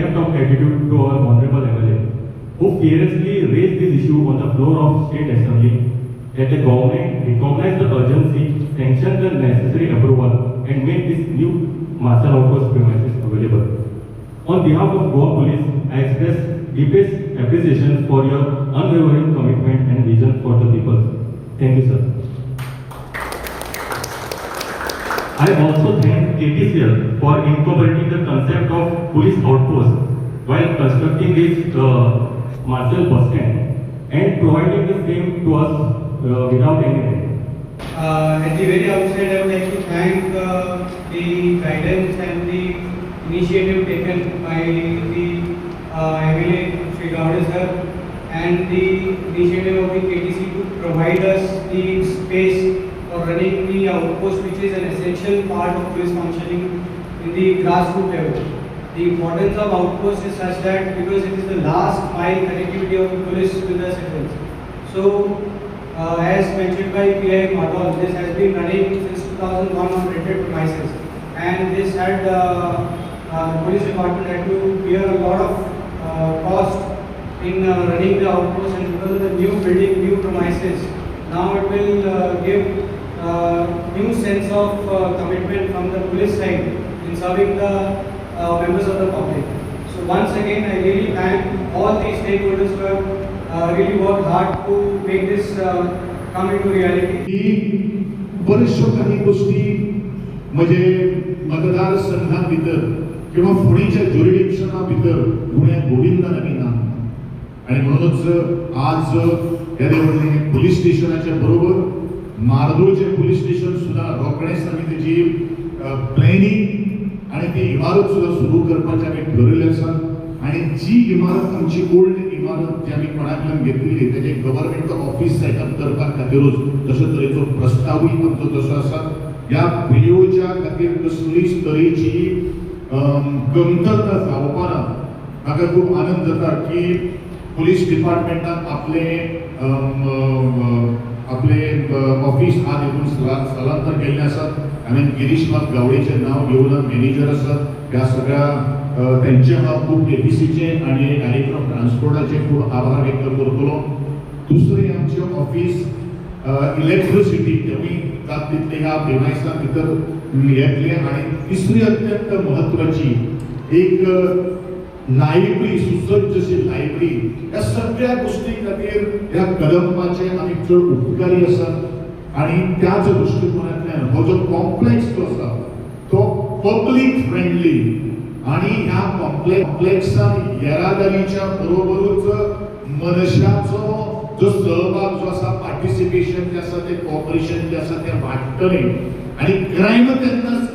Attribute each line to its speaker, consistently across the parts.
Speaker 1: contempt of attitude to our honorable MLA, who fearlessly raised this issue on the floor of State Assembly, that the government recognize the urgency, sanction the necessary approval, and make this new martial outpost premises available. On behalf of Goa Police, I express deepest appreciation for your unwavering commitment and vision for the people. Thank you, sir. I also thank KTCL for incorporating the concept of police outpost while constructing this martial bus stand and providing the same to us without any rent.
Speaker 2: At the very outset, I would like to thank the guidance and the initiative taken by the MLA Shri Gowda sir and the initiative of the KTC to provide us the space for running the outpost, which is an essential part of police functioning in the grassroots level. The importance of outpost is such that because it is the last mile connectivity of the police with the citizens. So, as mentioned by PI Madhav, this has been running since 2001 on rented premises, and this had the police department had to bear a lot of cost in running the outpost, and because of the new building, new premises, now it will give new sense of commitment from the police side in serving the members of the public. So once again, I really thank all the stakeholders who have really worked hard to make this come into reality.
Speaker 3: बऱ्याचशा काही गोष्टी म्हणजे मतदारसंघा भितर किंवा फोणेच्या ज्युरिडिक्शना भितर पुण्या गोविंदान आमी ना आणि म्हणूनच आज ह्या देवळाने पोलीस स्टेशनाच्या बरोबर मारदोळचे पोलीस स्टेशन सुद्धा रोखडेच आमी तेजी प्लॅनिंग आणि ती इमारत सुद्धा सुरू करपाचें आमी ठरयल्लें आसा आणि जी इमारत आमची ओल्ड इमारत जी आमी कोणाकडल्यान घेतलेली तेजे गव्हर्नमेंट ऑफिस सेटअप करपा खातीरूच तशे तरेचो प्रस्तावूय आमचो तसो आसा. ह्या व्हिडिओच्या खातीर कसलीच तरेची कमतरता जावपा ना. म्हाका खूब आनंद जाता की पुलीस डिपार्टमेंटान आपले ऑफिस आज हितून स्थलांतर केल्लें आसा. हांवें गिरीश गावडेचें नांव घेवन मॅनेजर आसात ह्या सगळ्या तेंचे हांव खूब एबीसीचे आनी डायरेक्टर ऑफ ट्रान्सपोर्टाचे खूब आभार व्यक्त करतलो. दुसरें आमचें ऑफिस इलेक्ट्रिसिटी तेवूय जाता तितले ह्या प्रिमायसा भितर येतलें. आनी तिसरी अत्यंत म्हत्वाची एक लायब्ररी, सुसज्ज अशी लायब्ररी, ह्या सगळ्या गोष्टी खातीर ह्या कदंबाचे आमी चड उपकारी आसात आणि त्याच दृश्टिकोनांतल्यान हो जो कॉम्प्लेक्स जो आसा तो पब्लीक फ्रेंडली आणि ह्या कॉम्प्लेक्सान येरादारीच्या बरोबरूच मनशाचो जो सहभाग जो आसा, पार्टिसिपेशन जे आसा ते कॉपरेशन जे आसा ते वाडटलें आणि क्रायम तेन्नाच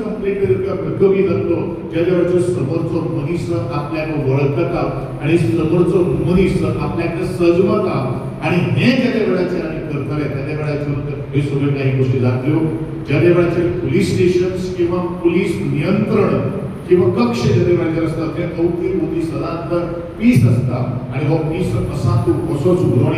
Speaker 3: कमी जातलो जेन्ना वेळाचेर समोरचो मनीस आपल्याक वळखता आणि समोरचो मनीस आपल्याक सजमता आणि हे जेन्ना वेळाचेर आमी करतले तेन्ना वेळाचेर ह्यो सगळ्यो काही गोष्टी जातल्यो. जेन्ना वेळाचेर पुलीस स्टेशन्स किंवा पुलीस नियंत्रण किंवा कक्ष जेन्ना वेळाचेर आसता ते अवती भोवती सदांच पीस आसता आणि हो पीस असा तूं कसोच उगडो